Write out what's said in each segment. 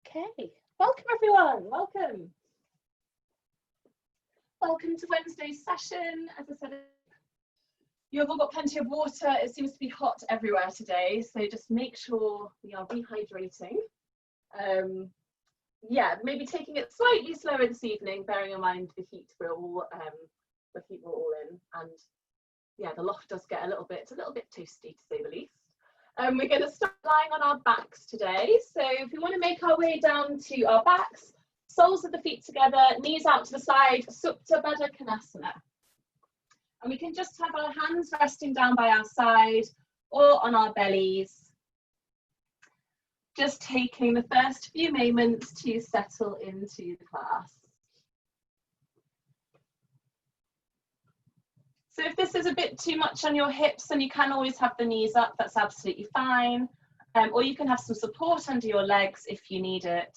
Okay, welcome everyone, welcome. Welcome to Wednesday's session. As I said, you have all got plenty of water. It seems to be hot everywhere today, so just make sure we are rehydrating. Yeah, maybe taking it slightly slower this evening, bearing in mind the heat we're all in, and yeah, the loft does get a little bit toasty to say the least. We're going to start lying on our backs today. So if we want to make our way down to our backs, soles of the feet together, knees out to the side, Supta Baddha Konasana. And we can just have our hands resting down by our side or on our bellies. Just taking the first few moments to settle into the class. So if this is a bit too much on your hips, then you can always have the knees up, that's absolutely fine. Or you can have some support under your legs if you need it.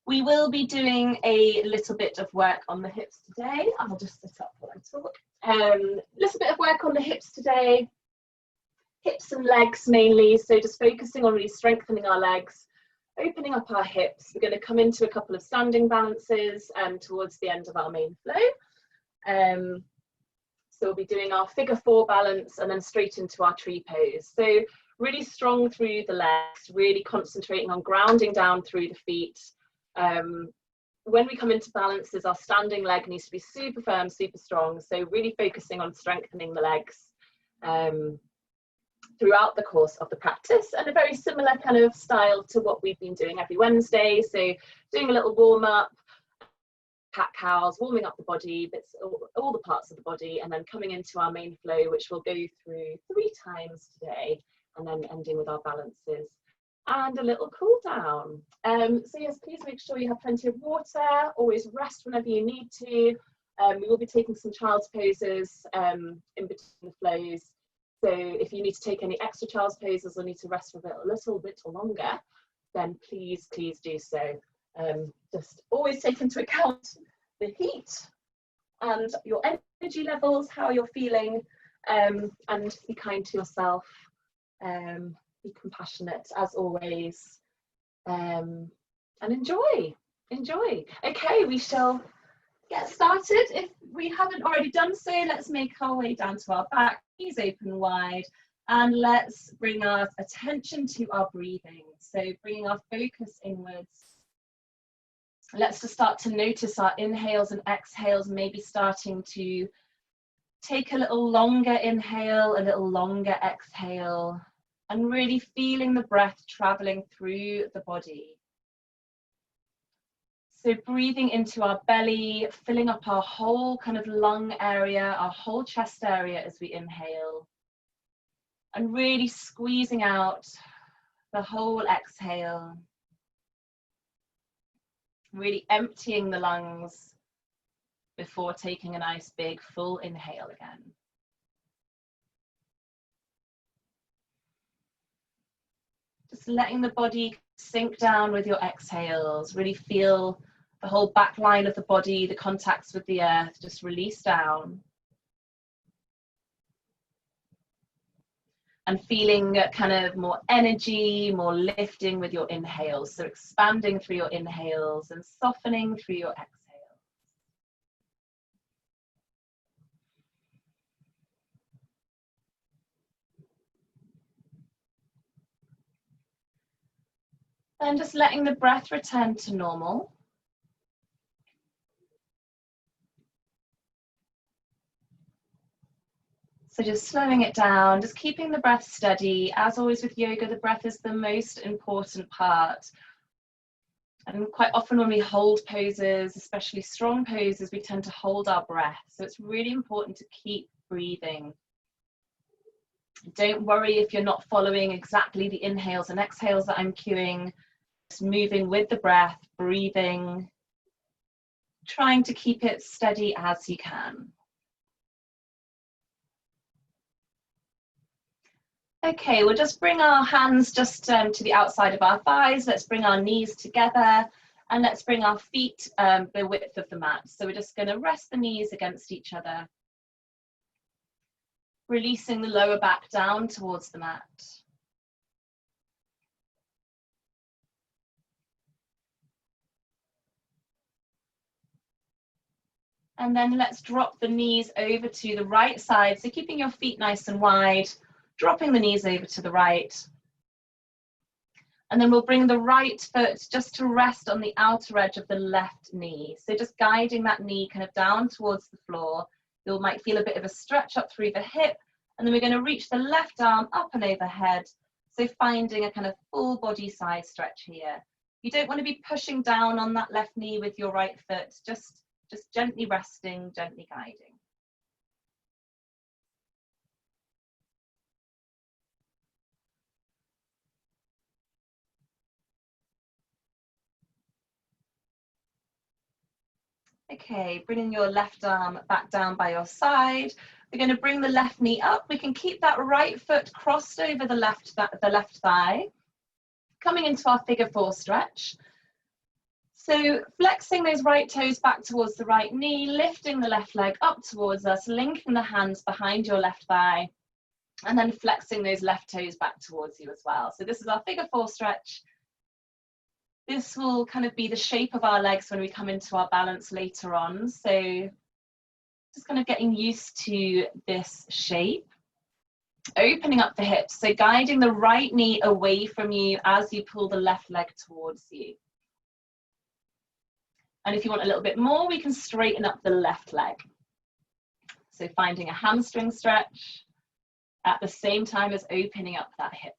We will be doing a little bit of work on the hips today. I'll just sit up while I talk. Little bit of work on the hips today. Hips and legs mainly, so just focusing on really strengthening our legs, opening up our hips. We're going to come into a couple of standing balances towards the end of our main flow. So we'll be doing our figure 4 balance and then straight into our tree pose. So really strong through the legs, really concentrating on grounding down through the feet. When we come into balances, our standing leg needs to be super firm, super strong. So really focusing on strengthening the legs throughout the course of the practice, and a very similar kind of style to what we've been doing every Wednesday. So doing a little warm up, cat-cows, warming up the body, bits, all the parts of the body, and then coming into our main flow, which we'll go through 3 times today, and then ending with our balances and a little cool down. So yes, please make sure you have plenty of water, always rest whenever you need to. We will be taking some child's poses in between the flows. So if you need to take any extra child's poses or need to rest for a little bit longer, then please do so. Just always take into account the heat and your energy levels, how you're feeling, and be kind to yourself, be compassionate as always, and enjoy. Okay, we shall get started. If we haven't already done so, let's make our way down to our back, knees open wide, and let's bring our attention to our breathing. So bringing our focus inwards. Let's just start to notice our inhales and exhales, maybe starting to take a little longer inhale, a little longer exhale, and really feeling the breath traveling through the body. So breathing into our belly, filling up our whole kind of lung area, our whole chest area as we inhale, and really squeezing out the whole exhale. Really emptying the lungs before taking a nice big full inhale again. Just letting the body sink down with your exhales. Really feel the whole back line of the body, the contacts with the earth, just release down. And feeling kind of more energy, more lifting with your inhales. So expanding through your inhales and softening through your exhales. Then just letting the breath return to normal. So just slowing it down, just keeping the breath steady. As always with yoga, the breath is the most important part. And quite often when we hold poses, especially strong poses, we tend to hold our breath. So it's really important to keep breathing. Don't worry if you're not following exactly the inhales and exhales that I'm cueing. Just moving with the breath, breathing, trying to keep it steady as you can. Okay, we'll just bring our hands just to the outside of our thighs. Let's bring our knees together and let's bring our feet the width of the mat. So we're just going to rest the knees against each other, releasing the lower back down towards the mat. And then let's drop the knees over to the right side. So keeping your feet nice and wide, dropping the knees over to the right. And then we'll bring the right foot just to rest on the outer edge of the left knee. So just guiding that knee kind of down towards the floor. You might feel a bit of a stretch up through the hip. And then we're going to reach the left arm up and overhead. So finding a kind of full body side stretch here. You don't want to be pushing down on that left knee with your right foot. Just gently resting, gently guiding. Okay, bringing your left arm back down by your side. We're going to bring the left knee up. We can keep that right foot crossed over the left thigh. Coming into our figure 4 stretch. So flexing those right toes back towards the right knee, lifting the left leg up towards us, linking the hands behind your left thigh, and then flexing those left toes back towards you as well. So this is our figure 4 stretch. This will kind of be the shape of our legs when we come into our balance later on. So just kind of getting used to this shape. Opening up the hips, so guiding the right knee away from you as you pull the left leg towards you. And if you want a little bit more, we can straighten up the left leg. So finding a hamstring stretch at the same time as opening up that hip.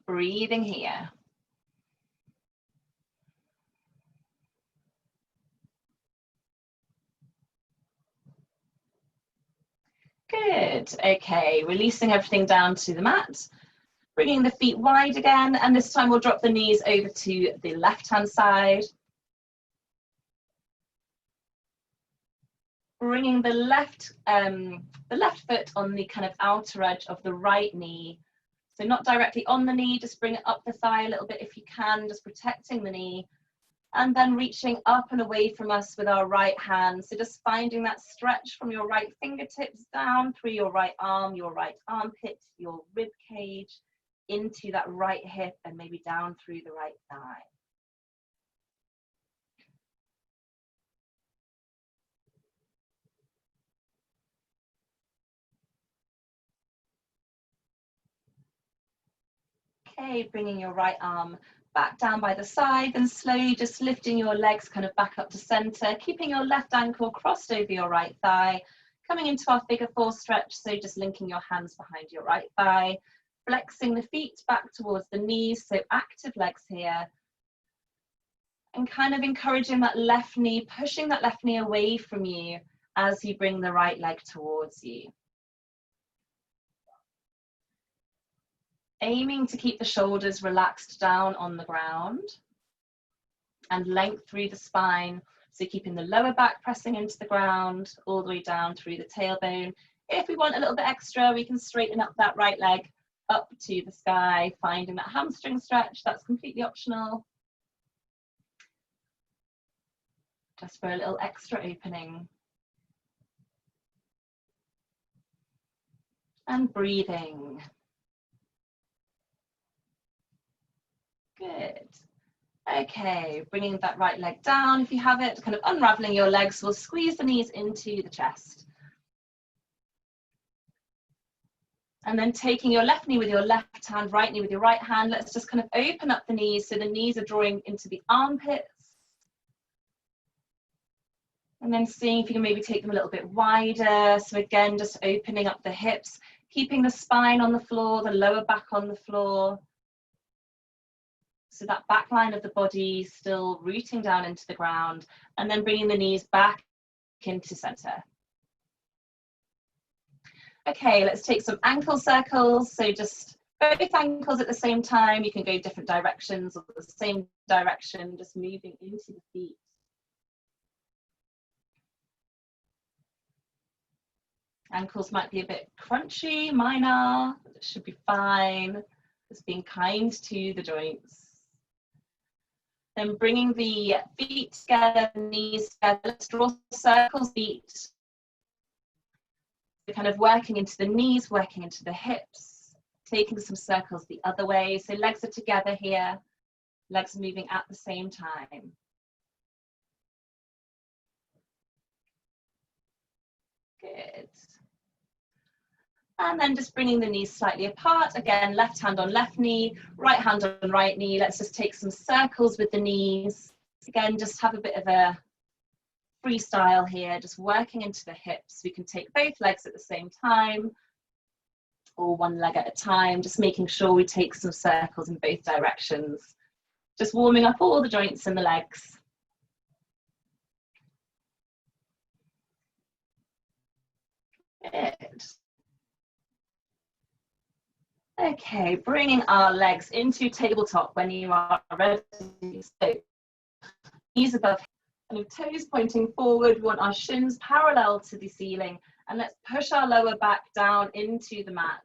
Breathing here. Good, okay, releasing everything down to the mat. Bringing the feet wide again, and this time we'll drop the knees over to the left-hand side. Bringing the left foot on the kind of outer edge of the right knee. So not directly on the knee, just bring it up the thigh a little bit if you can, just protecting the knee. And then reaching up and away from us with our right hand. So just finding that stretch from your right fingertips down through your right arm, your right armpit, your rib cage, into that right hip and maybe down through the right thigh. Okay, bringing your right arm back down by the side, and slowly just lifting your legs kind of back up to center, keeping your left ankle crossed over your right thigh, coming into our figure 4 stretch, so just linking your hands behind your right thigh, flexing the feet back towards the knees, so active legs here, and kind of encouraging that left knee, pushing that left knee away from you as you bring the right leg towards you. Aiming to keep the shoulders relaxed down on the ground and length through the spine. So keeping the lower back pressing into the ground all the way down through the tailbone. If we want a little bit extra, we can straighten up that right leg up to the sky, finding that hamstring stretch. That's completely optional. Just for a little extra opening. And breathing. Good. Okay, bringing that right leg down if you have it, kind of unraveling your legs. We'll squeeze the knees into the chest. And then taking your left knee with your left hand, right knee with your right hand. Let's just kind of open up the knees so the knees are drawing into the armpits. And then seeing if you can maybe take them a little bit wider. So again, just opening up the hips, keeping the spine on the floor, the lower back on the floor. So that back line of the body still rooting down into the ground, and then bringing the knees back into center. Okay, let's take some ankle circles. So just both ankles at the same time. You can go different directions or the same direction, just moving into the feet. Ankles might be a bit crunchy, mine are, it should be fine. Just being kind to the joints. Then bringing the feet together, knees together. Let's draw circles, feet. We're kind of working into the knees, working into the hips, taking some circles the other way. So legs are together here, legs moving at the same time. Good. And then just bringing the knees slightly apart. Again, left hand on left knee, right hand on right knee. Let's just take some circles with the knees. Again, just have a bit of a freestyle here, just working into the hips. We can take both legs at the same time or one leg at a time, just making sure we take some circles in both directions. Just warming up all the joints in the legs. Good. Okay, bringing our legs into tabletop when you are ready. So, knees above, kind of toes pointing forward. We want our shins parallel to the ceiling, and let's push our lower back down into the mat.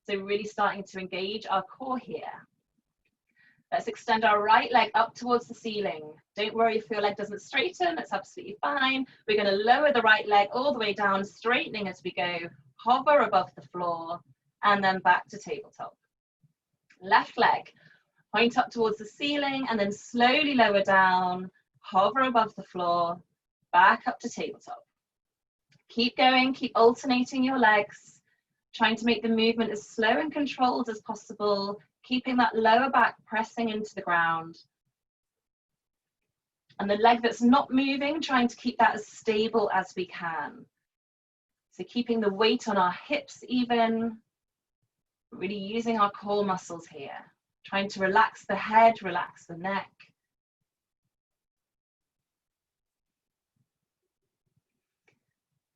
So really starting to engage our core here. Let's extend our right leg up towards the ceiling. Don't worry if your leg doesn't straighten, that's absolutely fine. We're going to lower the right leg all the way down, straightening as we go, hover above the floor, and then back to tabletop. Left leg, point up towards the ceiling, and then slowly lower down, hover above the floor, back up to tabletop. Keep going, keep alternating your legs, trying to make the movement as slow and controlled as possible, keeping that lower back pressing into the ground. And the leg that's not moving, trying to keep that as stable as we can. So keeping the weight on our hips even, really using our core muscles here, trying to relax the head, relax the neck.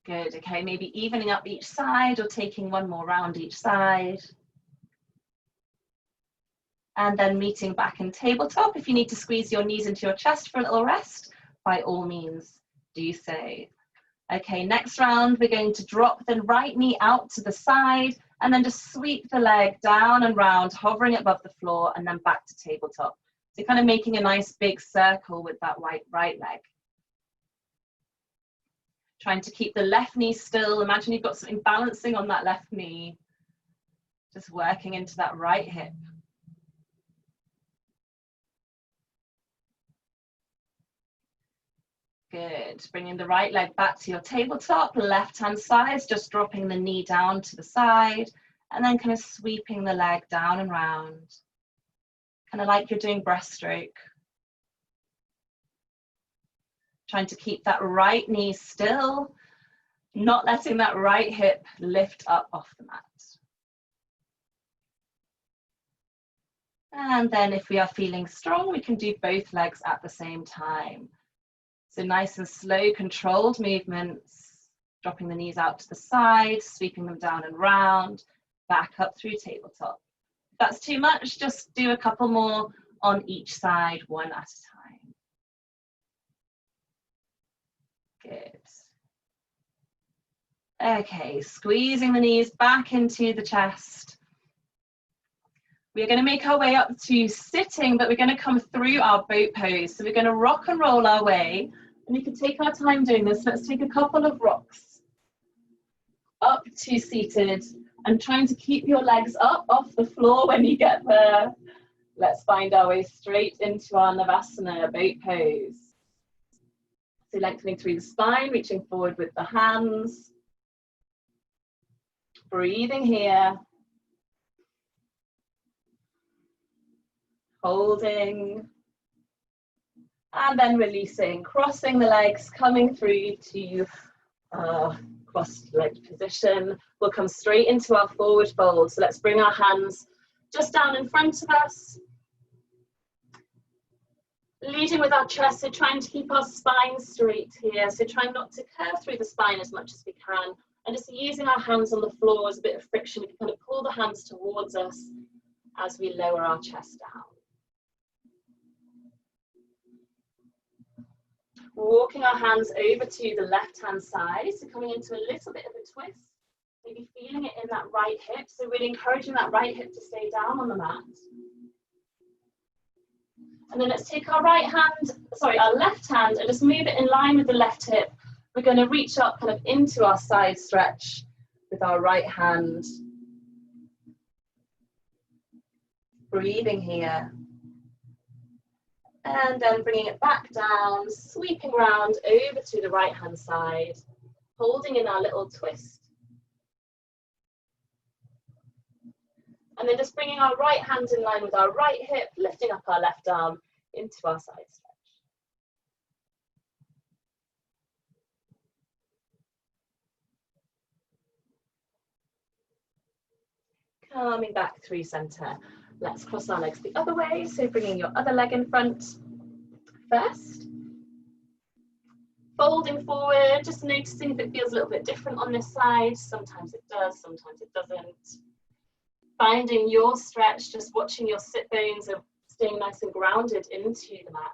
Good, okay, maybe evening up each side or taking one more round each side. And then meeting back in tabletop. If you need to squeeze your knees into your chest for a little rest, by all means, do so. Okay, next round, we're going to drop the right knee out to the side and then just sweep the leg down and round, hovering above the floor and then back to tabletop. So kind of making a nice big circle with that right leg. Trying to keep the left knee still. Imagine you've got something balancing on that left knee. Just working into that right hip. Good, bringing the right leg back to your tabletop, left hand side, just dropping the knee down to the side, and then kind of sweeping the leg down and round. Kind of like you're doing breaststroke. Trying to keep that right knee still, not letting that right hip lift up off the mat. And then if we are feeling strong, we can do both legs at the same time. So nice and slow, controlled movements, dropping the knees out to the side, sweeping them down and round, back up through tabletop. If that's too much, just do a couple more on each side, one at a time. Good. Okay, squeezing the knees back into the chest. We're going to make our way up to sitting, but we're going to come through our boat pose. So we're going to rock and roll our way, and we can take our time doing this. Let's take a couple of rocks up to seated, and trying to keep your legs up off the floor when you get there. Let's find our way straight into our Navasana boat pose. So lengthening through the spine, reaching forward with the hands. Breathing here. Holding, and then releasing, crossing the legs, coming through to cross-legged position. We'll come straight into our forward fold. So let's bring our hands just down in front of us, leading with our chest, so trying to keep our spine straight here. So trying not to curve through the spine as much as we can, and just using our hands on the floor as a bit of friction. We can kind of pull the hands towards us as we lower our chest down. Walking our hands over to the left-hand side, so coming into a little bit of a twist, maybe feeling it in that right hip, so really encouraging that right hip to stay down on the mat. And then let's take our our left hand, and just move it in line with the left hip. We're going to reach up kind of into our side stretch with our right hand. Breathing here. And then bringing it back down, sweeping round over to the right hand side, holding in our little twist. And then just bringing our right hand in line with our right hip, lifting up our left arm into our side stretch. Coming back through center. Let's cross our legs the other way. So bringing your other leg in front first. Folding forward, just noticing if it feels a little bit different on this side. Sometimes it does, sometimes it doesn't. Finding your stretch, just watching your sit bones are staying nice and grounded into the mat.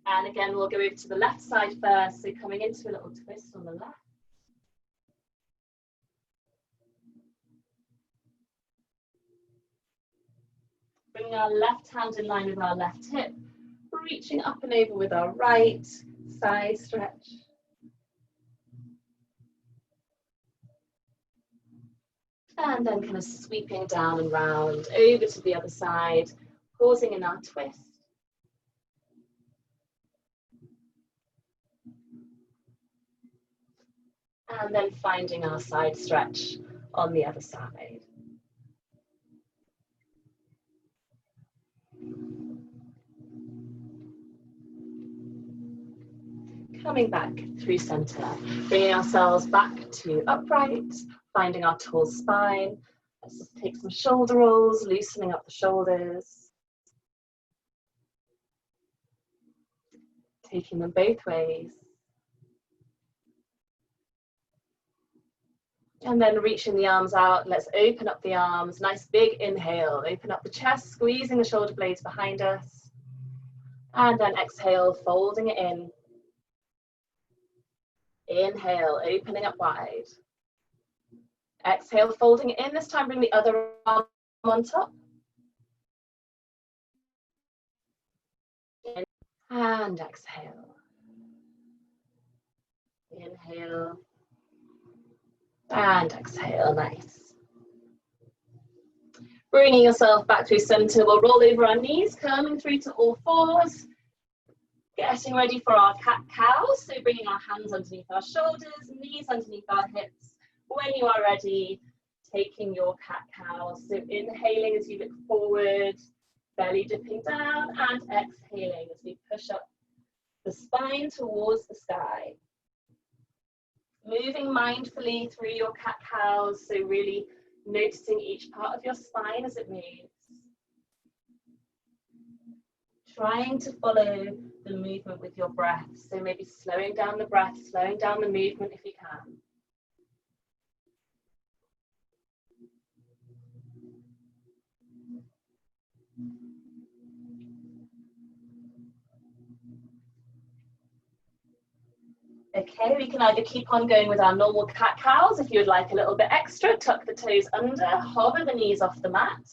And again, we'll go over to the left side first. So coming into a little twist on the left. Bringing our left hand in line with our left hip, reaching up and over with our right side stretch. And then kind of sweeping down and round over to the other side, pausing in our twist. And then finding our side stretch on the other side. Coming back through center, bringing ourselves back to upright, finding our tall spine. Let's just take some shoulder rolls, loosening up the shoulders. Taking them both ways. And then reaching the arms out, let's open up the arms, nice big inhale, open up the chest, squeezing the shoulder blades behind us. And then exhale, folding it in. Inhale, opening up wide. Exhale, folding it in. This time bring the other arm on top. In and exhale. Inhale. And exhale, nice. Bringing yourself back through center, we'll roll over our knees, coming through to all fours. Getting ready for our cat-cow, so bringing our hands underneath our shoulders, knees underneath our hips. When you are ready, taking your cat-cow, so inhaling as you look forward, belly dipping down, and exhaling as we push up the spine towards the sky. Moving mindfully through your cat-cows, so really noticing each part of your spine as it moves. Trying to follow the movement with your breath, so maybe slowing down the breath, slowing down the movement if you can. Okay, we can either keep on going with our normal cat-cows. If you would like a little bit extra, tuck the toes under, hover the knees off the mat,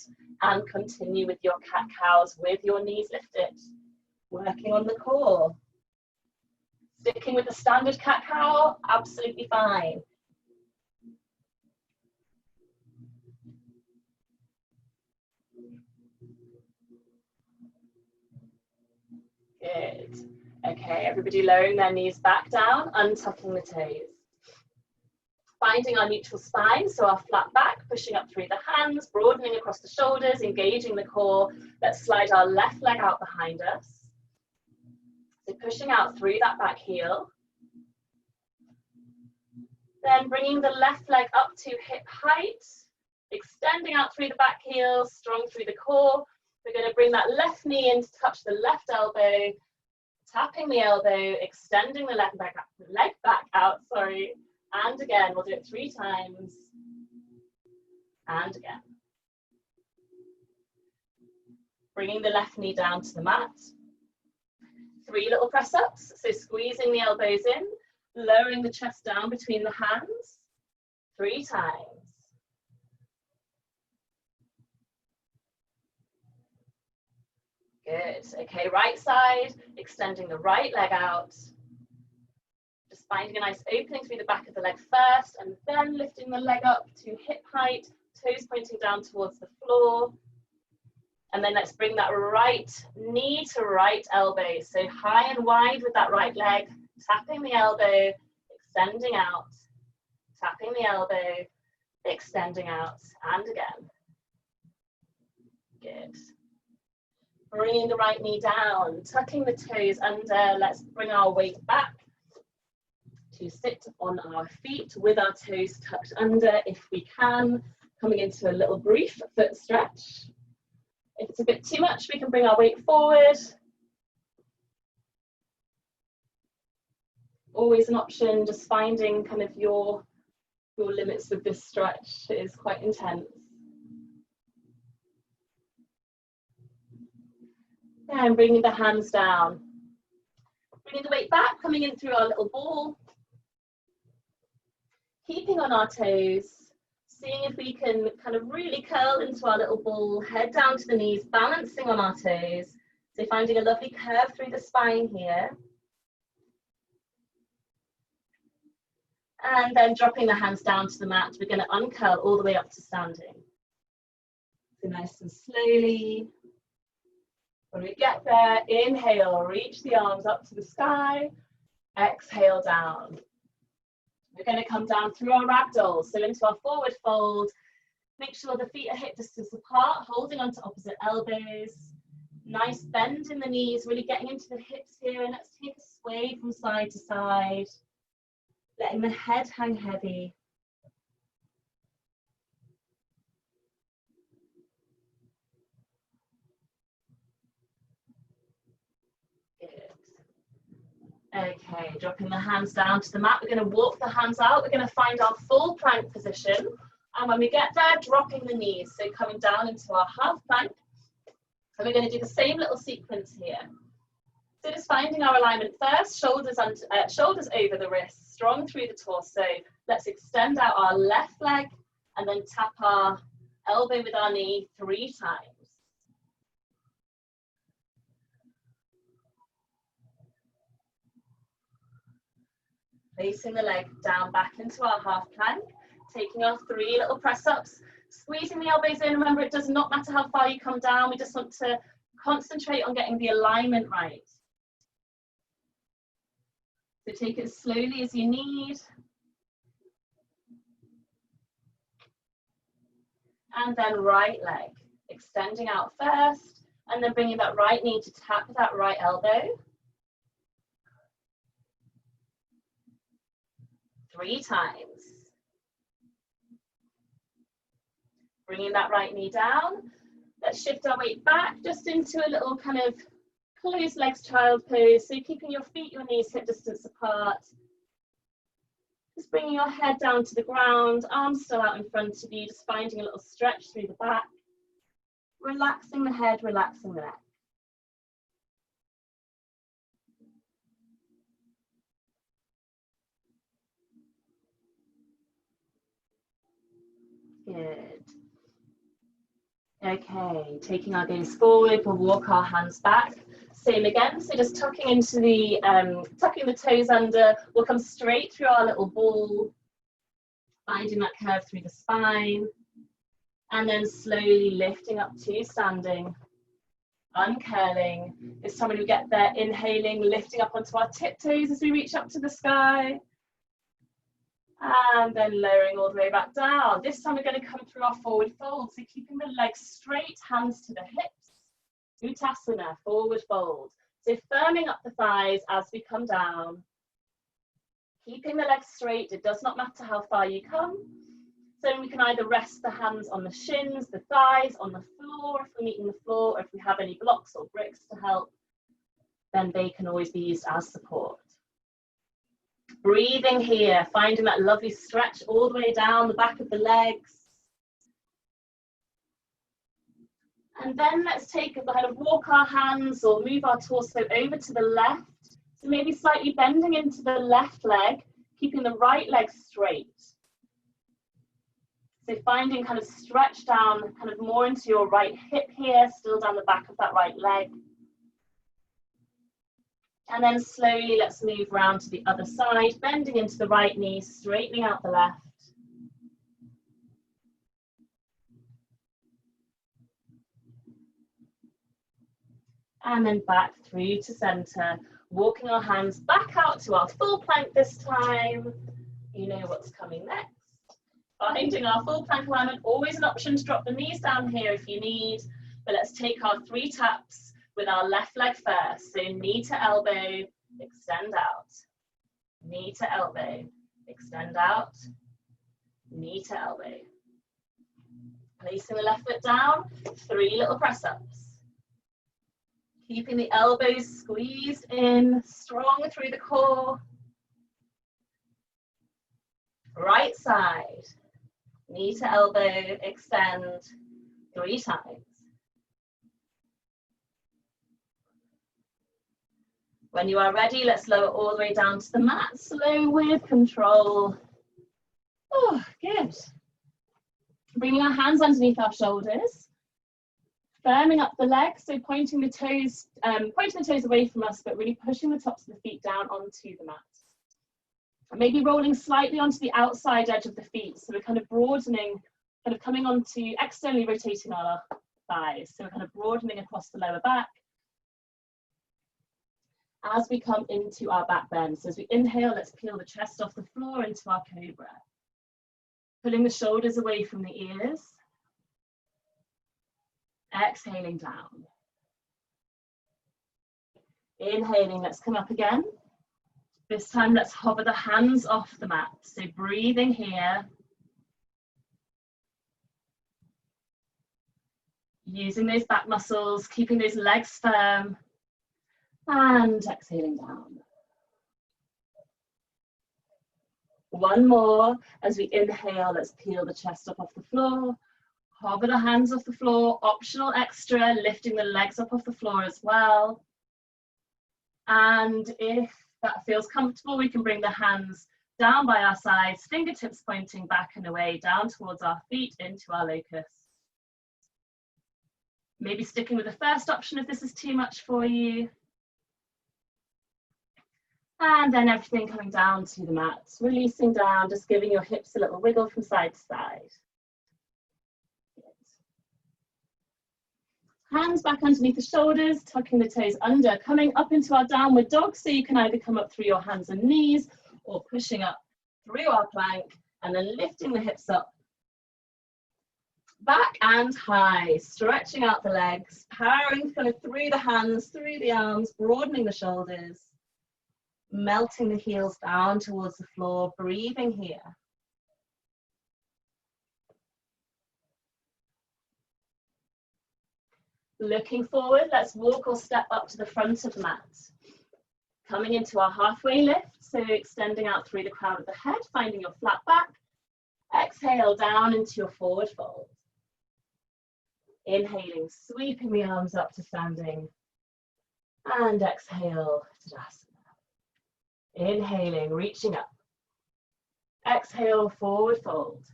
and continue with your cat-cows with your knees lifted. Working on the core. Sticking with the standard cat-cow, absolutely fine. Good. Okay, everybody lowering their knees back down, untucking the toes. Finding our neutral spine, so our flat back, pushing up through the hands, broadening across the shoulders, engaging the core. Let's slide our left leg out behind us. So pushing out through that back heel. Then bringing the left leg up to hip height, extending out through the back heel, strong through the core. We're going to bring that left knee in to touch the left elbow, tapping the elbow, extending the leg back out, sorry. And again, we'll do it 3 times. And again. Bringing the left knee down to the mat. 3 little press ups, so squeezing the elbows in, lowering the chest down between the hands, 3 times. Good, okay, right side, extending the right leg out. Just finding a nice opening through the back of the leg first, and then lifting the leg up to hip height, toes pointing down towards the floor. And then let's bring that right knee to right elbow. So high and wide with that right leg, tapping the elbow, extending out, tapping the elbow, extending out, and again. Good. Bringing the right knee down, tucking the toes under. Let's bring our weight back to sit on our feet with our toes tucked under if we can. Coming into a little brief foot stretch. If it's a bit too much, we can bring our weight forward. Always an option, just finding kind of your limits with this stretch. It is quite intense. And bringing the hands down. Bringing the weight back, coming in through our little ball. Keeping on our toes. Seeing if we can kind of really curl into our little ball, head down to the knees, balancing on our toes. So finding a lovely curve through the spine here. And then dropping the hands down to the mat, we're going to uncurl all the way up to standing. So nice and slowly. When we get there, inhale, reach the arms up to the sky. Exhale down. We're going to come down through our ragdoll, so into our forward fold. Make sure the feet are hip distance apart, holding onto opposite elbows. Nice bend in the knees, really getting into the hips here. And let's take a sway from side to side, letting the head hang heavy. Okay, dropping the hands down to the mat. We're going to walk the hands out. We're going to find our full plank position. And when we get there, dropping the knees. So coming down into our half plank. And we're going to do the same little sequence here. So just finding our alignment first, shoulders over the wrists, strong through the torso. Let's extend out our left leg and then tap our elbow with our knee 3 times. Placing the leg down back into our half plank, taking our 3 little press ups, squeezing the elbows in. Remember, it does not matter how far you come down, we just want to concentrate on getting the alignment right. So take it as slowly as you need. And then right leg, extending out first, and then bringing that right knee to tap that right elbow. 3 times. Bringing that right knee down. Let's shift our weight back just into a little kind of closed legs child pose. So keeping your feet, your knees hip distance apart. Just bringing your head down to the ground, arms still out in front of you, just finding a little stretch through the back. Relaxing the head, relaxing the neck. Good. Okay, taking our gaze forward, we'll walk our hands back. Same again, so just tucking into the, tucking the toes under, we'll come straight through our little ball, finding that curve through the spine, and then slowly lifting up to standing, uncurling. This time when we get there, inhaling, lifting up onto our tiptoes as we reach up to the sky. And then lowering all the way back down. This time we're going to come through our forward fold. So keeping the legs straight, hands to the hips. Uttasana, forward fold. So firming up the thighs as we come down. Keeping the legs straight. It does not matter how far you come. So we can either rest the hands on the shins, the thighs, on the floor if we're meeting the floor, or if we have any blocks or bricks to help, then they can always be used as support. Breathing here, finding that lovely stretch all the way down the back of the legs. And then let's take a kind of walk our hands or move our torso over to the left. So maybe slightly bending into the left leg, keeping the right leg straight. So finding kind of stretch down, kind of more into your right hip here, still down the back of that right leg. And then slowly let's move around to the other side, bending into the right knee, straightening out the left. And then back through to center, walking our hands back out to our full plank this time. You know what's coming next. Finding our full plank alignment, always an option to drop the knees down here if you need, but let's take our 3 taps with our left leg first. So knee to elbow, extend out. Knee to elbow, extend out. Knee to elbow. Placing the left foot down, 3 little press ups. Keeping the elbows squeezed in, strong through the core. Right side, knee to elbow, extend 3 times. When you are ready, let's lower all the way down to the mat, slow with control. Oh, good. Bringing our hands underneath our shoulders, firming up the legs, so pointing the toes away from us, but really pushing the tops of the feet down onto the mat. And maybe rolling slightly onto the outside edge of the feet, so we're kind of broadening, kind of coming onto, externally rotating our thighs, so we're kind of broadening across the lower back as we come into our back bend. So as we inhale, let's peel the chest off the floor into our cobra. Pulling the shoulders away from the ears. Exhaling down. Inhaling, let's come up again. This time, let's hover the hands off the mat. So breathing here. Using those back muscles, keeping those legs firm. And exhaling down. One more. As we inhale, let's peel the chest up off the floor. Hover the hands off the floor. Optional extra, lifting the legs up off the floor as well. And if that feels comfortable, we can bring the hands down by our sides, fingertips pointing back and away, down towards our feet, into our locus. Maybe sticking with the first option if this is too much for you. And then everything coming down to the mat, releasing down, just giving your hips a little wiggle from side to side. Hands back underneath the shoulders, tucking the toes under, coming up into our downward dog, so you can either come up through your hands and knees or pushing up through our plank and then lifting the hips up. Back and high, stretching out the legs, powering kind of through the hands, through the arms, broadening the shoulders, melting the heels down towards the floor, breathing here. Looking forward, let's walk or step up to the front of the mat. Coming into our halfway lift, so extending out through the crown of the head, finding your flat back. Exhale down into your forward fold. Inhaling, sweeping the arms up to standing. And exhale, Tadasana. Inhaling, reaching up. Exhale, forward fold.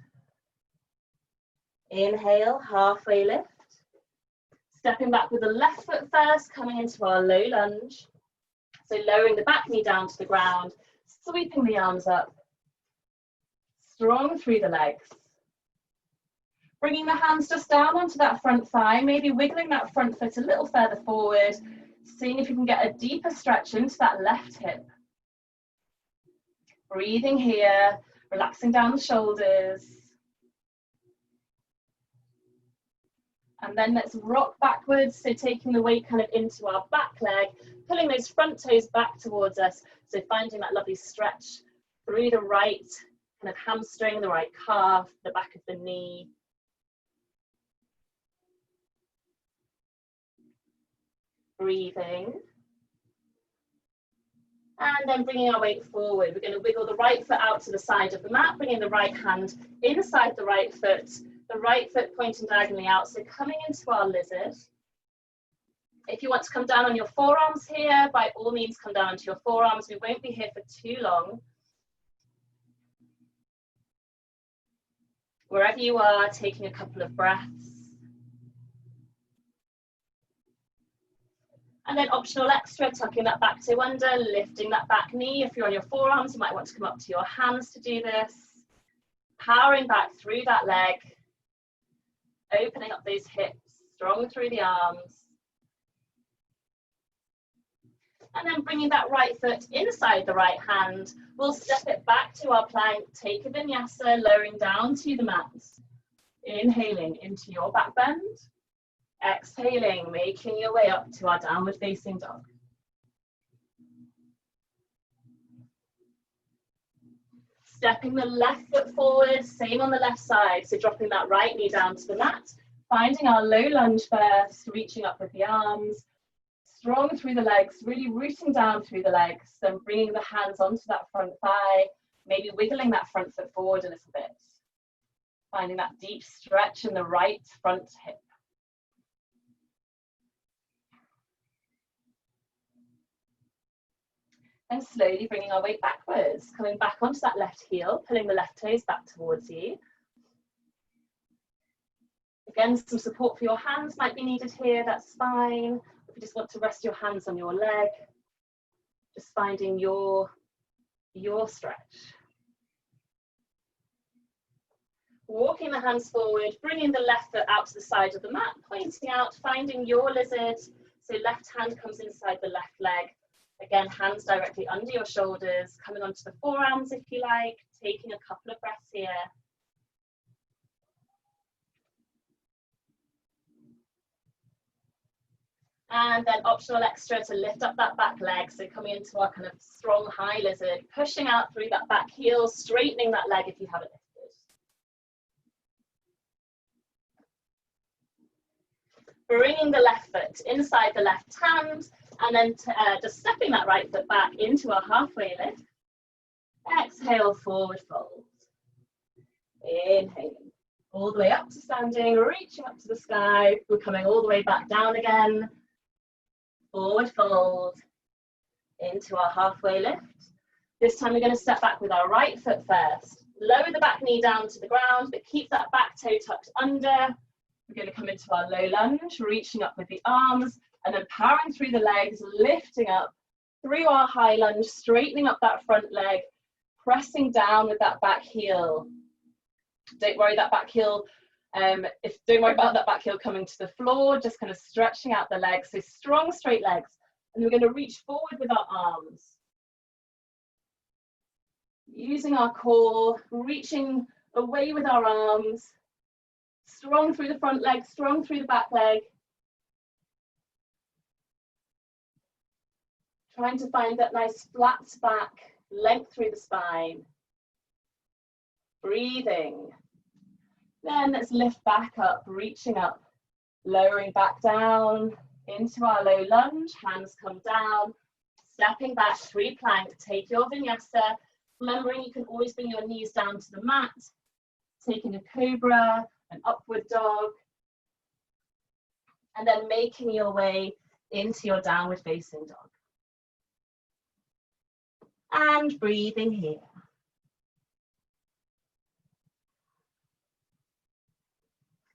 Inhale, halfway lift. Stepping back with the left foot first, coming into our low lunge. So lowering the back knee down to the ground, sweeping the arms up. Strong through the legs. Bringing the hands just down onto that front thigh, maybe wiggling that front foot a little further forward, seeing if you can get a deeper stretch into that left hip. Breathing here, relaxing down the shoulders. And then let's rock backwards, so taking the weight kind of into our back leg, pulling those front toes back towards us, so finding that lovely stretch through the right kind of hamstring, the right calf, the back of the knee. Breathing. And then bringing our weight forward. We're going to wiggle the right foot out to the side of the mat, bringing the right hand inside the right foot pointing diagonally out, so coming into our lizard. If you want to come down on your forearms here, by all means come down onto your forearms. We won't be here for too long. Wherever you are, taking a couple of breaths. And then optional extra, tucking that back toe under, lifting that back knee. If you're on your forearms, you might want to come up to your hands to do this. Powering back through that leg. Opening up those hips, strong through the arms. And then bringing that right foot inside the right hand, we'll step it back to our plank, take a vinyasa, lowering down to the mat. Inhaling into your back bend. Exhaling, making your way up to our downward facing dog. Stepping the left foot forward, same on the left side. So dropping that right knee down to the mat, finding our low lunge first, reaching up with the arms, strong through the legs, really rooting down through the legs, then bringing the hands onto that front thigh, maybe wiggling that front foot forward a little bit. Finding that deep stretch in the right front hip. And slowly bringing our weight backwards, coming back onto that left heel, pulling the left toes back towards you. Again, some support for your hands might be needed here, that's fine. If you just want to rest your hands on your leg, just finding your stretch. Walking the hands forward, bringing the left foot out to the side of the mat, pointing out, finding your lizard. So left hand comes inside the left leg. Again, hands directly under your shoulders, coming onto the forearms if you like, taking a couple of breaths here. And then optional extra to lift up that back leg. So coming into our kind of strong high lizard, pushing out through that back heel, straightening that leg if you haven't lifted. Bringing the left foot inside the left hand, and then just stepping that right foot back into our halfway lift. Exhale, forward fold. Inhaling. All the way up to standing, reaching up to the sky. We're coming all the way back down again. Forward fold into our halfway lift. This time we're going to step back with our right foot first. Lower the back knee down to the ground, but keep that back toe tucked under. We're going to come into our low lunge, reaching up with the arms, and then powering through the legs, lifting up through our high lunge, straightening up that front leg, pressing down with that back heel. Don't worry that back heel. Don't worry about that back heel coming to the floor, just kind of stretching out the legs. So strong, straight legs. And we're going to reach forward with our arms. Using our core, reaching away with our arms. Strong through the front leg, strong through the back leg. Trying to find that nice flat back, length through the spine. Breathing. Then let's lift back up, reaching up, lowering back down into our low lunge, hands come down, stepping back, three plank, take your vinyasa, remembering you can always bring your knees down to the mat, taking a cobra, an upward dog, and then making your way into your downward facing dog. And breathing here.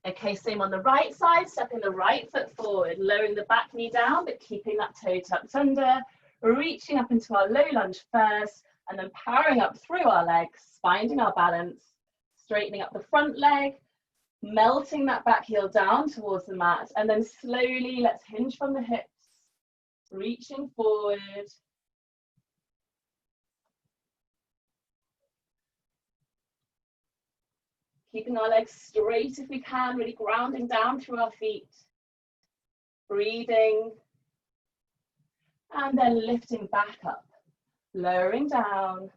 Okay, same on the right side, stepping the right foot forward, lowering the back knee down, but keeping that toe tucked under, reaching up into our low lunge first, and then powering up through our legs, finding our balance, straightening up the front leg, melting that back heel down towards the mat, and then slowly let's hinge from the hips, reaching forward. Keeping our legs straight if we can, really grounding down through our feet. Breathing. And then lifting back up, lowering down.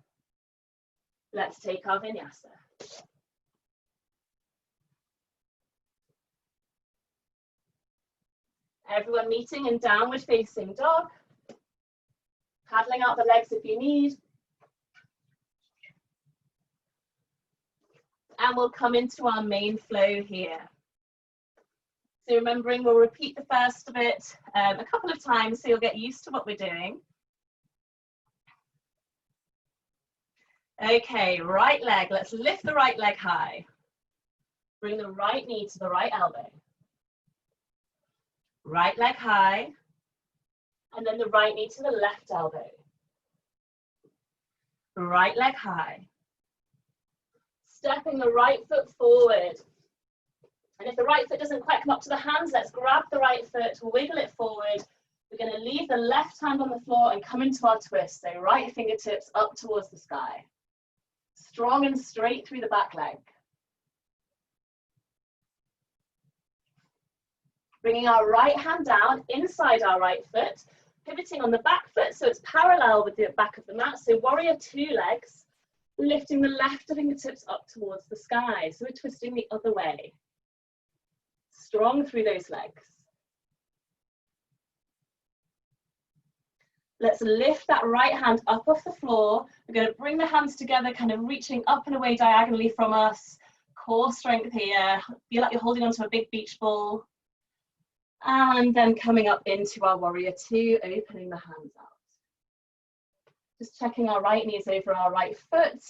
Let's take our vinyasa. Everyone meeting in downward facing dog. Paddling out the legs if you need. And we'll come into our main flow here. So remembering, we'll repeat the first bit a couple of times so you'll get used to what we're doing. Okay, right leg, let's lift the right leg high. Bring the right knee to the right elbow. Right leg high, and then the right knee to the left elbow. Right leg high. Stepping the right foot forward. And if the right foot doesn't quite come up to the hands, let's grab the right foot, wiggle it forward, We're going to leave the left hand on the floor and come into our twist. So right fingertips up towards the sky. Strong and straight through the back leg. Bringing our right hand down inside our right foot, pivoting on the back foot so it's parallel with the back of the mat. So warrior two legs, lifting the left fingertips up towards the sky. So we're twisting the other way. Strong through those legs. Let's lift that right hand up off the floor. We're going to bring the hands together, kind of reaching up and away diagonally from us. Core strength here. Feel like you're holding onto a big beach ball. And then coming up into our warrior two, opening the hands out. Just checking our right knees over our right foot.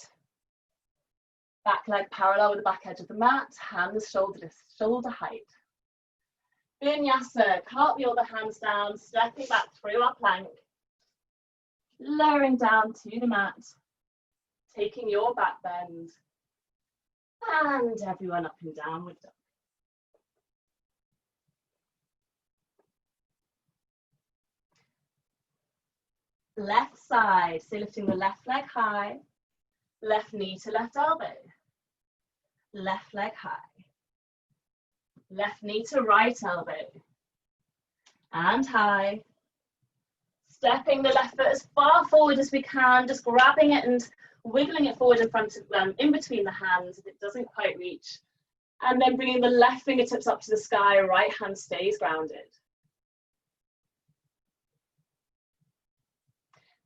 Back leg parallel with the back edge of the mat. Hands shoulder to shoulder height. Vinyasa, cartwheel the hands down, stepping back through our plank. Lowering down to the mat, taking your back bend, and everyone up and downward dog. Left side, so lifting the left leg high, left knee to left elbow, left leg high, left knee to right elbow, and high. Stepping the left foot as far forward as we can, just grabbing it and wiggling it forward in front of them, in between the hands if it doesn't quite reach. And then bringing the left fingertips up to the sky, right hand stays grounded.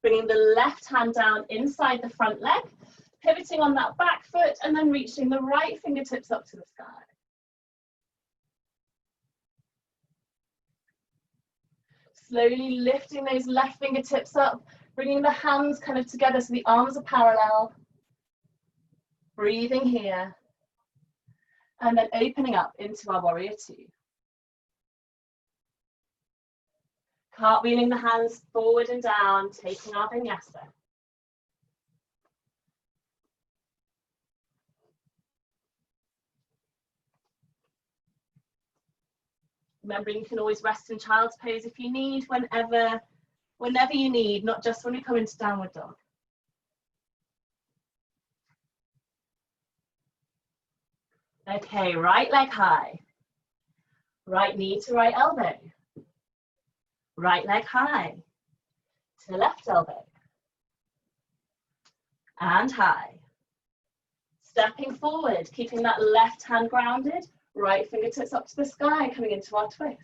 Bringing the left hand down inside the front leg, pivoting on that back foot, and then reaching the right fingertips up to the sky. Slowly lifting those left fingertips up, bringing the hands kind of together so the arms are parallel. Breathing here. And then opening up into our warrior two. Cartwheeling the hands forward and down, taking our vinyasa. Remembering you can always rest in child's pose if you need, whenever you need, not just when we come into downward dog. Okay, right leg high. Right knee to right elbow. Right leg high. To left elbow. And high. Stepping forward, keeping that left hand grounded. Right fingertips up to the sky, coming into our twist.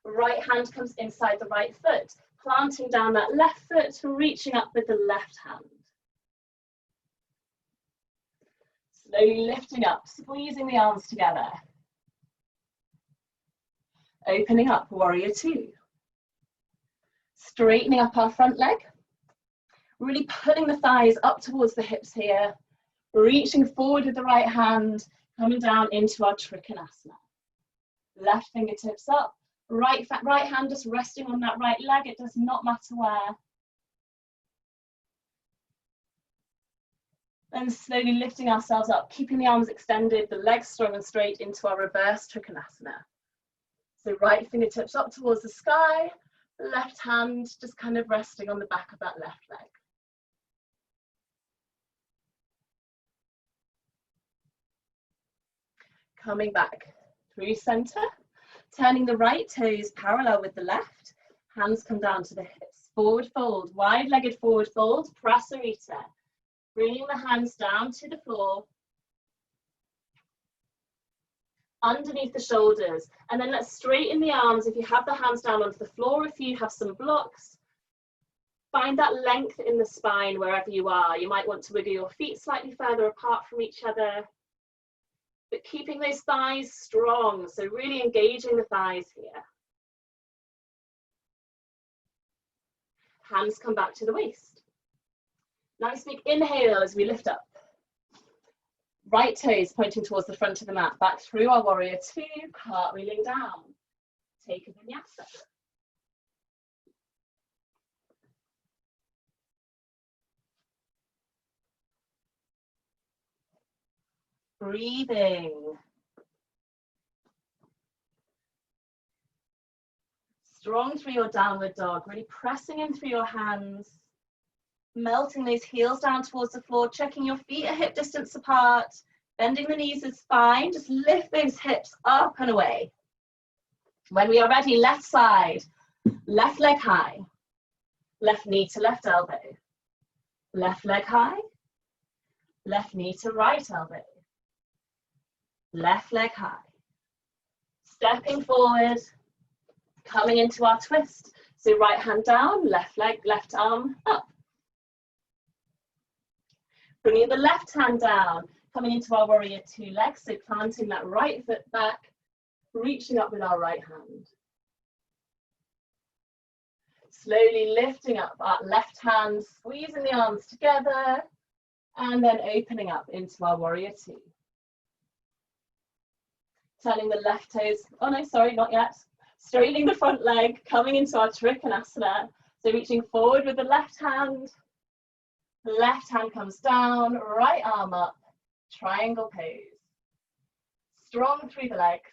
Right hand comes inside the right foot, planting down that left foot, reaching up with the left hand. Slowly lifting up, squeezing the arms together. Opening up, warrior two. Straightening up our front leg. Really pulling the thighs up towards the hips here. Reaching forward with the right hand, coming down into our Trikonasana. Left fingertips up, right hand just resting on that right leg, it does not matter where. Then slowly lifting ourselves up, keeping the arms extended, the legs strong and straight into our reverse Trikonasana. So right fingertips up towards the sky, left hand just kind of resting on the back of that left leg. Coming back through center, turning the right toes parallel with the left, hands come down to the hips, forward fold, wide-legged forward fold, prasarita. Bringing the hands down to the floor, underneath the shoulders, and then let's straighten the arms if you have the hands down onto the floor, if you have some blocks. Find that length in the spine wherever you are. You might want to wiggle your feet slightly further apart from each other. But keeping those thighs strong, so really engaging the thighs here. Hands come back to the waist. Nice big inhale as we lift up. Right toes pointing towards the front of the mat, back through our warrior two, cartwheeling down. Take a vinyasa. Breathing. Strong through your downward dog, really pressing in through your hands, melting those heels down towards the floor, checking your feet are hip distance apart, bending the knees is fine, just lift those hips up and away. When we are ready, left side, left leg high, left knee to left elbow, left leg high, left knee to right elbow, left leg high, stepping forward, coming into our twist. So right hand down, left leg, left arm up. Bringing the left hand down, coming into our warrior two legs, so planting that right foot back, reaching up with our right hand. Slowly lifting up our left hand, squeezing the arms together, and then opening up into our warrior two. Turning the left toes, oh no, sorry, not yet. Straightening the front leg, coming into our Trikonasana. So reaching forward with the left hand comes down, right arm up, triangle pose. Strong through the legs.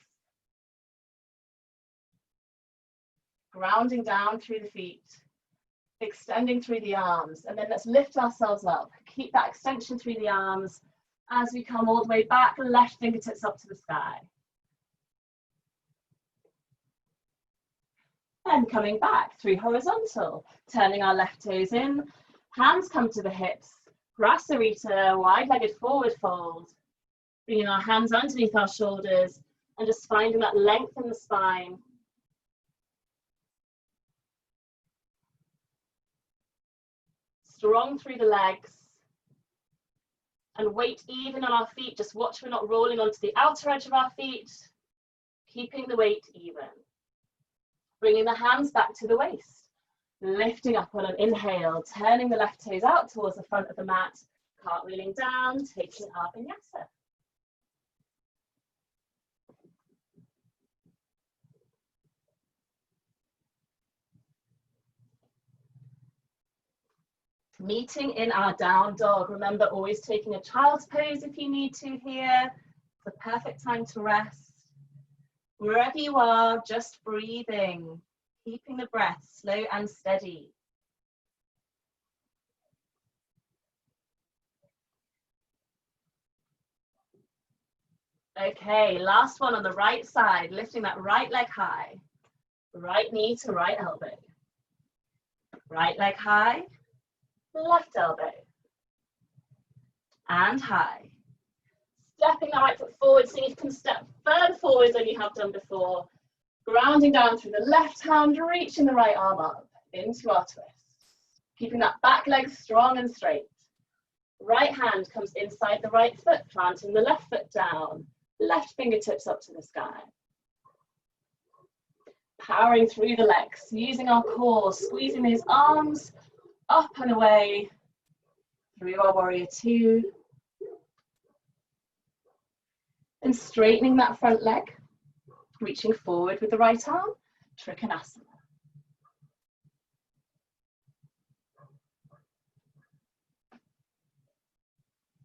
Grounding down through the feet, extending through the arms, and then let's lift ourselves up. Keep that extension through the arms as we come all the way back, left fingertips up to the sky. And coming back through horizontal, turning our left toes in, hands come to the hips, Brasarita, wide-legged forward fold, bringing our hands underneath our shoulders and just finding that length in the spine. Strong through the legs, and weight even on our feet. Just watch we're not rolling onto the outer edge of our feet, keeping the weight even. Bringing the hands back to the waist, lifting up on an inhale, turning the left toes out towards the front of the mat, cartwheeling down, taking our vinyasa. Meeting in our down dog. Remember, always taking a child's pose if you need to here. It's the perfect time to rest. Wherever you are, just breathing, keeping the breath slow and steady. Okay, last one on the right side, lifting that right leg high. Right knee to right elbow. Right leg high. Left elbow and high. Stepping that right foot forward so you can step further forward than you have done before. Grounding down through the left hand, reaching the right arm up into our twist. Keeping that back leg strong and straight. Right hand comes inside the right foot, planting the left foot down. Left fingertips up to the sky. Powering through the legs, using our core, squeezing those arms up and away through our warrior two. And straightening that front leg, reaching forward with the right arm, Trikonasana.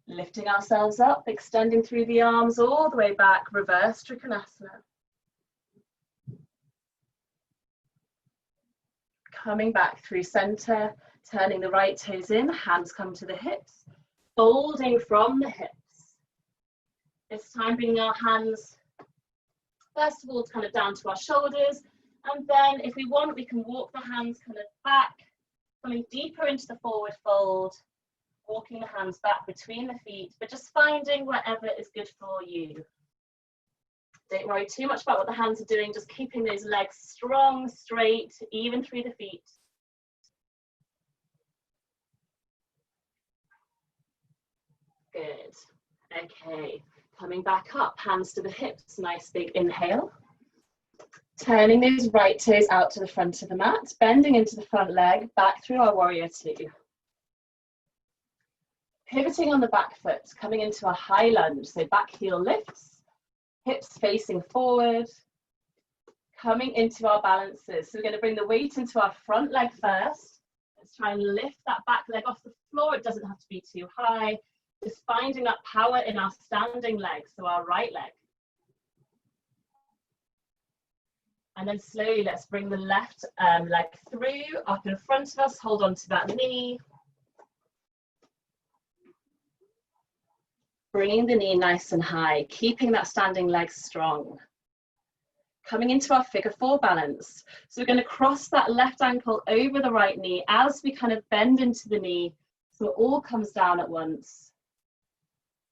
Lifting ourselves up, extending through the arms all the way back, reverse Trikonasana. Coming back through center, turning the right toes in, hands come to the hips, folding from the hips. This time bringing our hands, first of all, kind of down to our shoulders, and then if we want, we can walk the hands kind of back, coming deeper into the forward fold, walking the hands back between the feet, but just finding whatever is good for you. Don't worry too much about what the hands are doing, just keeping those legs strong, straight, even through the feet. Good. Okay, coming back up, hands to the hips, nice big inhale. Turning those right toes out to the front of the mat, bending into the front leg, back through our warrior two. Pivoting on the back foot, coming into a high lunge, so back heel lifts, hips facing forward, coming into our balances. So we're going to bring the weight into our front leg first. Let's try and lift that back leg off the floor. It doesn't have to be too high. Just finding that power in our standing leg, so our right leg. And then slowly let's bring the left leg through, up in front of us, hold on to that knee. Bringing the knee nice and high, keeping that standing leg strong. Coming into our figure 4 balance. So we're going to cross that left ankle over the right knee as we kind of bend into the knee, so it all comes down at once.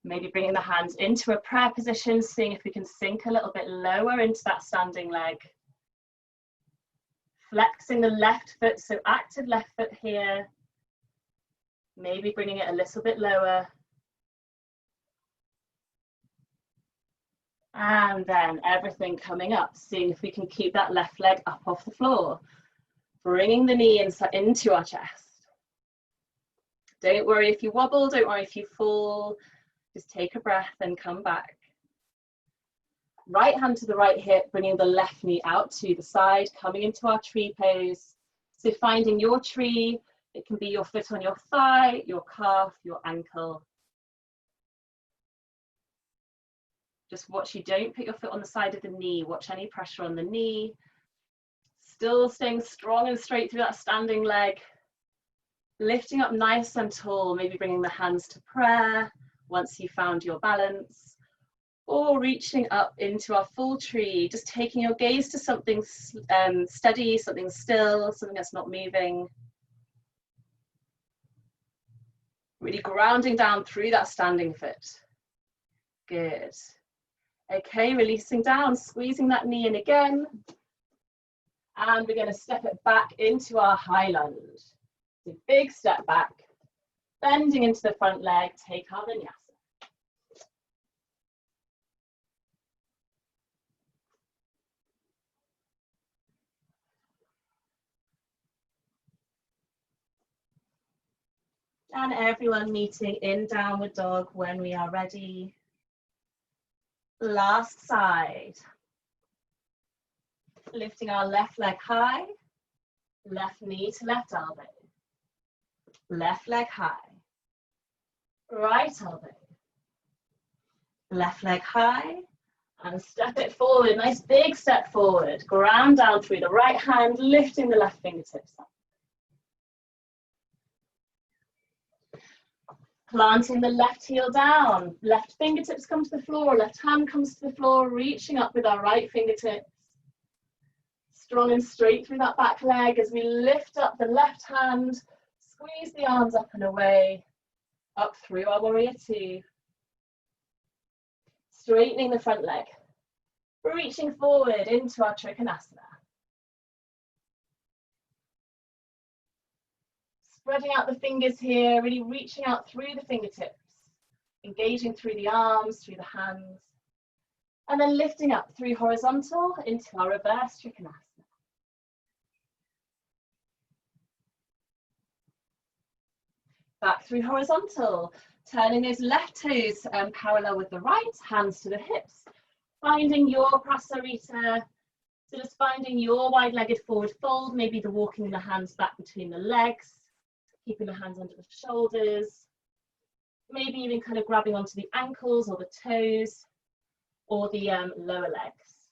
Maybe bringing the hands into a prayer position, seeing if we can sink a little bit lower into that standing leg. Flexing the left foot, so active left foot here. Maybe bringing it a little bit lower. And then everything coming up, seeing if we can keep that left leg up off the floor. Bringing the knee into our chest. Don't worry if you wobble, don't worry if you fall. Just take a breath and come back. Right hand to the right hip, bringing the left knee out to the side, coming into our tree pose. So finding your tree, it can be your foot on your thigh, your calf, your ankle. Just watch you don't put your foot on the side of the knee. Watch any pressure on the knee. Still staying strong and straight through that standing leg. Lifting up nice and tall, maybe bringing the hands to prayer once you found your balance. Or reaching up into our full tree, just taking your gaze to something steady, something still, something that's not moving. Really grounding down through that standing foot. Good. Okay, releasing down, squeezing that knee in again. And we're going to step it back into our high lunge. So big step back, bending into the front leg, take our vinyasa. And everyone meeting in downward dog when we are ready. Last side. Lifting our left leg high, left knee to left elbow. Left leg high, right elbow. Left leg high, and step it forward. Nice big step forward. Ground down through the right hand, lifting the left fingertips up. Planting the left heel down, left fingertips come to the floor, left hand comes to the floor, reaching up with our right fingertips. Strong and straight through that back leg as we lift up the left hand, squeeze the arms up and away, up through our warrior 2. Straightening the front leg, reaching forward into our Trikonasana. Spreading out the fingers here, really reaching out through the fingertips, engaging through the arms, through the hands, and then lifting up through horizontal into our reverse Trikonasana. Back through horizontal, turning those left toes parallel with the right, hands to the hips, finding your prasarita. So just finding your wide-legged forward fold, maybe the walking the hands back between the legs, keeping the hands under the shoulders, maybe even kind of grabbing onto the ankles or the toes or the lower legs.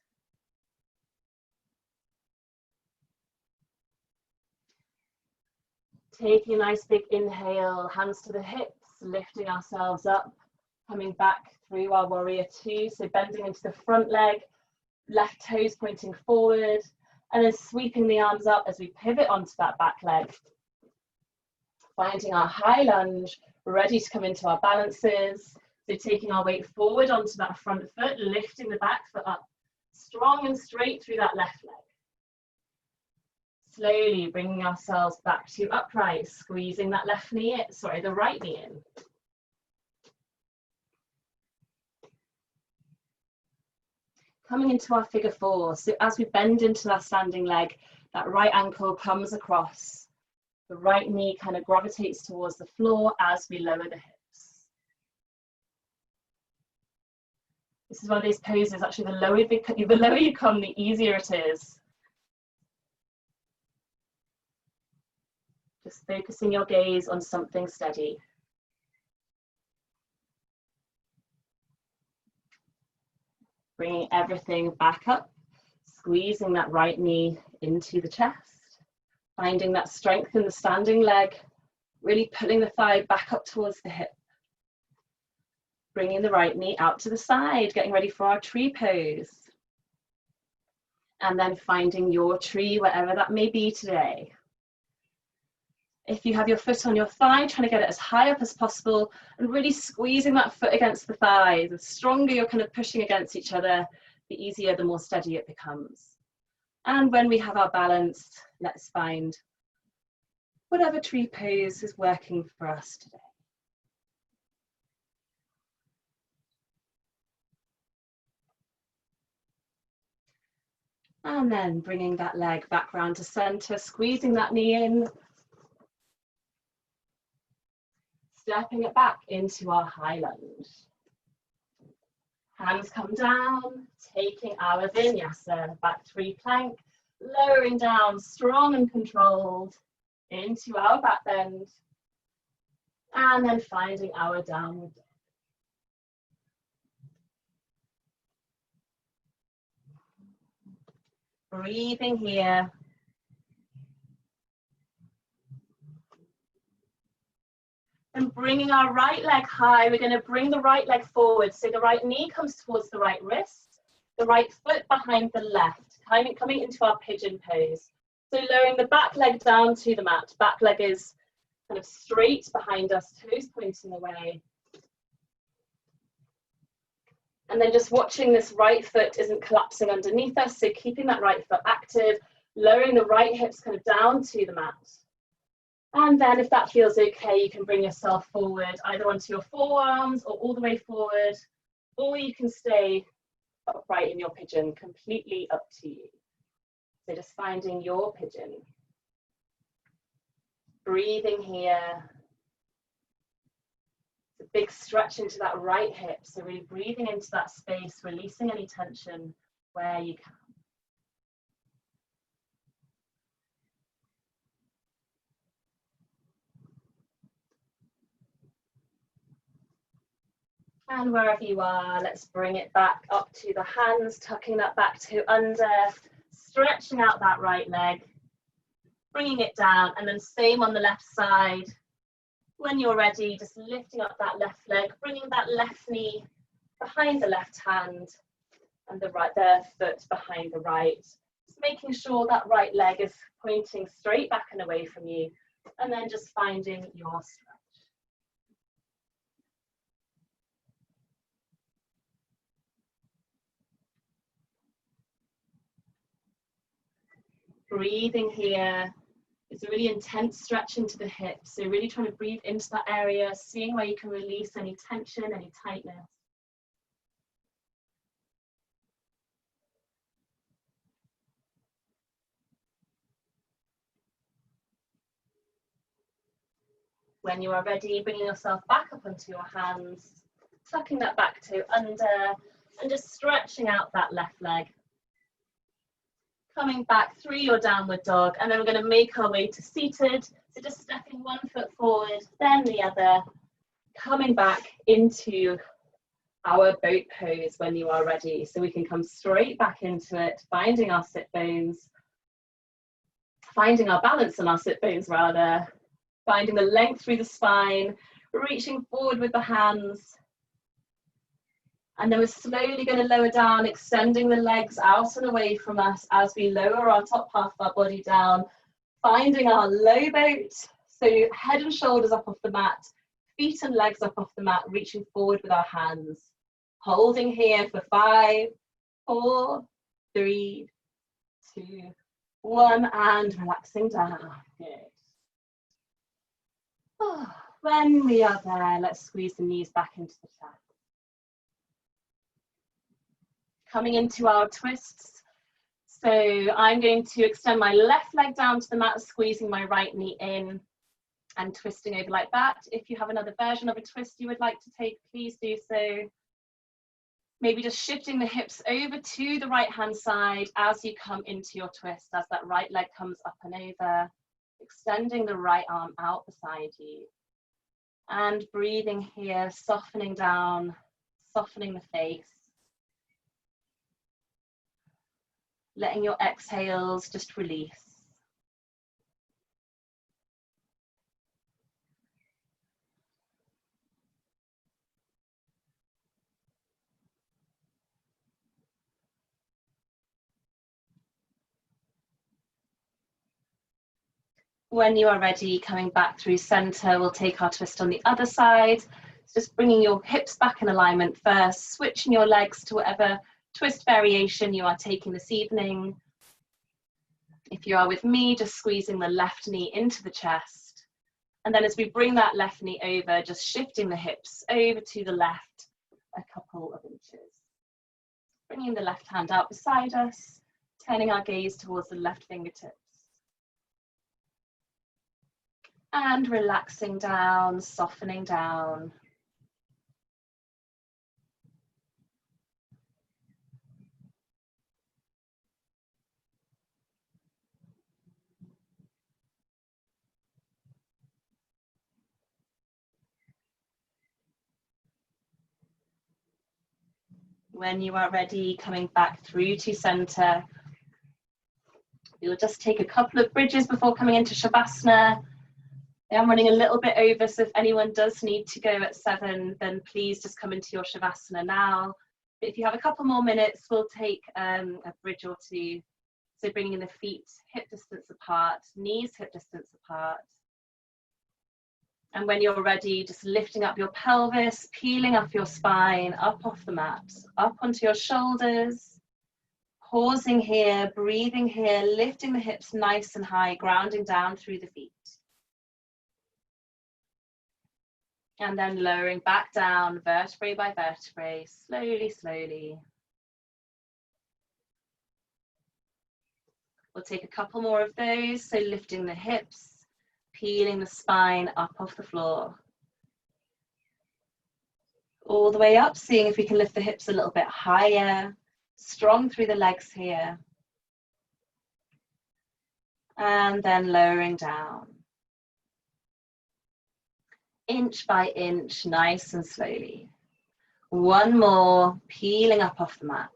Taking a nice big inhale, hands to the hips, lifting ourselves up, coming back through our warrior 2, so bending into the front leg, left toes pointing forward, and then sweeping the arms up as we pivot onto that back leg. Finding our high lunge, ready to come into our balances. So taking our weight forward onto that front foot, lifting the back foot up, strong and straight through that left leg. Slowly bringing ourselves back to upright, squeezing that left knee in, sorry, the right knee in. Coming into our figure 4. So as we bend into that standing leg, that right ankle comes across. The right knee kind of gravitates towards the floor as we lower the hips. This is one of those poses, actually the lower you come, the easier it is. Just focusing your gaze on something steady. Bringing everything back up, squeezing that right knee into the chest, finding that strength in the standing leg, really pulling the thigh back up towards the hip. Bringing the right knee out to the side, getting ready for our tree pose. And then finding your tree, wherever that may be today. If you have your foot on your thigh, trying to get it as high up as possible and really squeezing that foot against the thigh. The stronger you're kind of pushing against each other, the easier, the more steady it becomes. And when we have our balance, let's find whatever tree pose is working for us today. And then bringing that leg back round to center, squeezing that knee in. Stepping it back into our high lunge. Hands come down, taking our vinyasa, back three plank, lowering down, strong and controlled, into our back bend. And then finding our downward dog. Breathing here. And bringing our right leg high, we're going to bring the right leg forward. So the right knee comes towards the right wrist, the right foot behind the left, coming into our pigeon pose. So lowering the back leg down to the mat. Back leg is kind of straight behind us, toes pointing away. And then just watching this right foot isn't collapsing underneath us. So keeping that right foot active, lowering the right hips kind of down to the mat. And then if that feels okay, you can bring yourself forward, either onto your forearms or all the way forward, or you can stay upright in your pigeon, completely up to you. So just finding your pigeon. Breathing here. It's a big stretch into that right hip. So really breathing into that space, releasing any tension where you can. And wherever you are, let's bring it back up to the hands, tucking that back to under, stretching out that right leg, bringing it down, and then same on the left side. When you're ready, just lifting up that left leg, bringing that left knee behind the left hand, and the foot behind the right. Just making sure that right leg is pointing straight back and away from you, and then just finding your stretch. Breathing here. It's a really intense stretch into the hips. So really trying to breathe into that area, seeing where you can release any tension, any tightness. When you are ready, bringing yourself back up onto your hands, tucking that back to under, and just stretching out that left leg. Coming back through your downward dog, and then we're going to make our way to seated. So just stepping one foot forward, then the other, coming back into our boat pose when you are ready. So we can come straight back into it, finding our sit bones, finding our balance on our sit bones rather, finding the length through the spine, reaching forward with the hands. And then we're slowly going to lower down, extending the legs out and away from us as we lower our top half of our body down, finding our low boat. So head and shoulders up off the mat, feet and legs up off the mat, reaching forward with our hands. Holding here for 5, 4, 3, 2, 1, and relaxing down. Good. Oh, when we are there, let's squeeze the knees back into the chest. Coming into our twists. So I'm going to extend my left leg down to the mat, squeezing my right knee in and twisting over like that. If you have another version of a twist you would like to take, please do so. Maybe just shifting the hips over to the right hand side as you come into your twist, as that right leg comes up and over, extending the right arm out beside you. And breathing here, softening down, softening the face. letting your exhales just release. When you are ready, coming back through center, we'll take our twist on the other side. Just bringing your hips back in alignment first, switching your legs to whatever twist variation you are taking this evening. If you are with me, just squeezing the left knee into the chest. And then as we bring that left knee over, just shifting the hips over to the left a couple of inches. Bringing the left hand out beside us, turning our gaze towards the left fingertips. And relaxing down, softening down. When you are ready, coming back through to center, you'll just take a couple of bridges before coming into Shavasana. I'm running a little bit over, so if anyone does need to go at 7, then please just come into your Shavasana now. But if you have a couple more minutes, we'll take a bridge or two. So bringing the feet hip distance apart, knees hip distance apart. And when you're ready, just lifting up your pelvis, peeling up your spine, up off the mat, up onto your shoulders. Pausing here, breathing here, lifting the hips nice and high, grounding down through the feet. And then lowering back down, vertebrae by vertebrae, slowly, slowly. We'll take a couple more of those, so lifting the hips, peeling the spine up off the floor. All the way up, seeing if we can lift the hips a little bit higher, strong through the legs here. And then lowering down. Inch by inch, nice and slowly. One more, peeling up off the mat.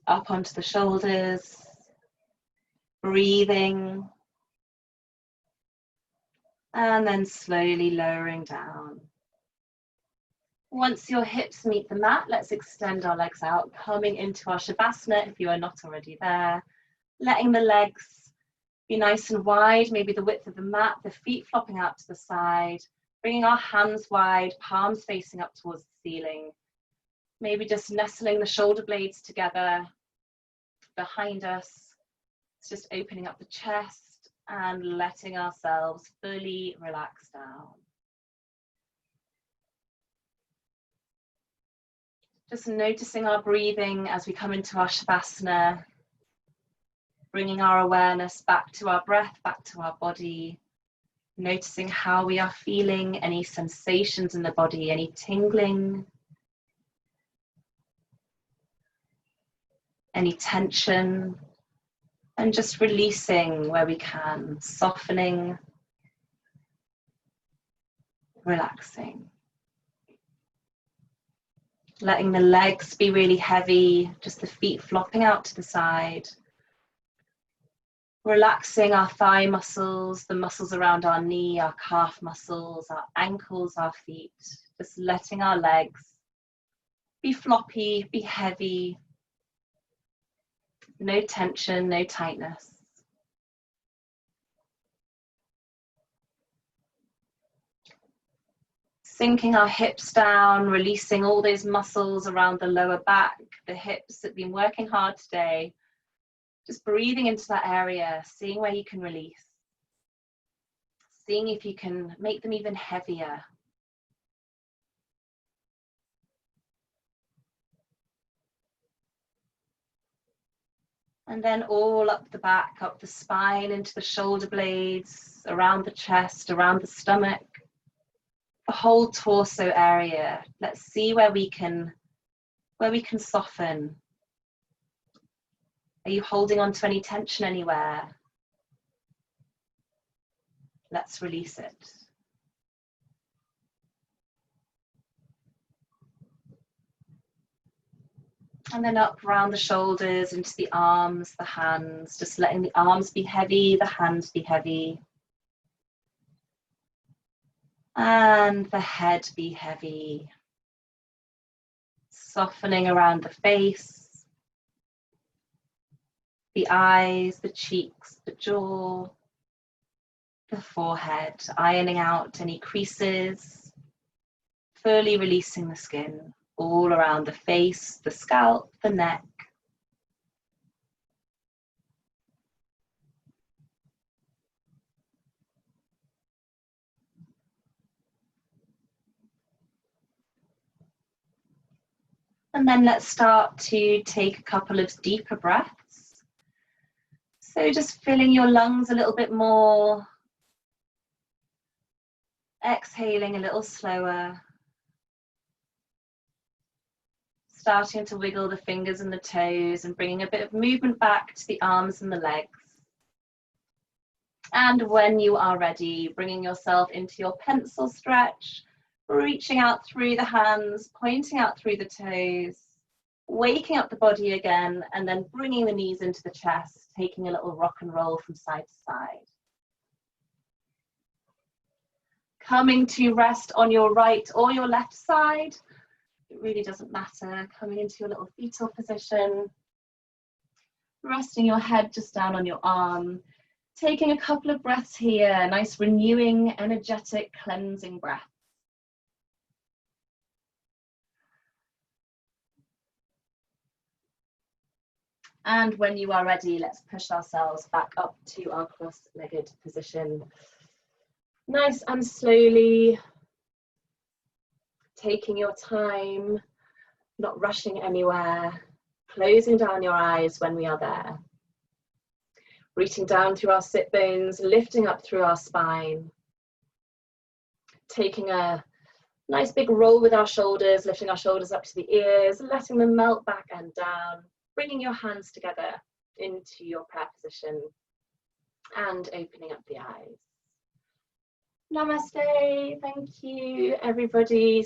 Up onto the shoulders, breathing. And then slowly lowering down. Once your hips meet the mat, let's extend our legs out, coming into our Shavasana if you are not already there. Letting the legs be nice and wide, maybe the width of the mat, the feet flopping out to the side, bringing our hands wide, palms facing up towards the ceiling. Maybe just nestling the shoulder blades together behind us. It's just opening up the chest and letting ourselves fully relax down. Just noticing our breathing as we come into our Shavasana. Bringing our awareness back to our breath, back to our body, noticing how we are feeling, any sensations in the body, any tingling, any tension, and just releasing where we can, softening, relaxing. Letting the legs be really heavy, just the feet flopping out to the side. Relaxing our thigh muscles, the muscles around our knee, our calf muscles, our ankles, our feet. Just letting our legs be floppy, be heavy. No tension, no tightness. Sinking our hips down, releasing all those muscles around the lower back, the hips that have been working hard today. Just breathing into that area, seeing where you can release. Seeing if you can make them even heavier. And then all up the back, up the spine, into the shoulder blades, around the chest, around the stomach, the whole torso area. Let's see where we can soften. Are you holding on to any tension anywhere? Let's release it. And then up around the shoulders, into the arms, the hands, just letting the arms be heavy, the hands be heavy. And the head be heavy. Softening around the face, the eyes, the cheeks, the jaw, the forehead, ironing out any creases, fully releasing the skin all around the face, the scalp, the neck. And then let's start to take a couple of deeper breaths. So just filling your lungs a little bit more, exhaling a little slower, starting to wiggle the fingers and the toes and bringing a bit of movement back to the arms and the legs. And when you are ready, bringing yourself into your pencil stretch, reaching out through the hands, pointing out through the toes, waking up the body again, and then bringing the knees into the chest, taking a little rock and roll from side to side. Coming to rest on your right or your left side. It really doesn't matter. Coming into your little fetal position. Resting your head just down on your arm. Taking a couple of breaths here. Nice renewing, energetic, cleansing breath. And when you are ready, let's push ourselves back up to our cross-legged position. Nice and slowly, taking your time, not rushing anywhere, closing down your eyes when we are there. Reaching down through our sit bones, lifting up through our spine. Taking a nice big roll with our shoulders, lifting our shoulders up to the ears, letting them melt back and down. Bringing your hands together into your prayer position and opening up the eyes. Namaste. Thank you, everybody.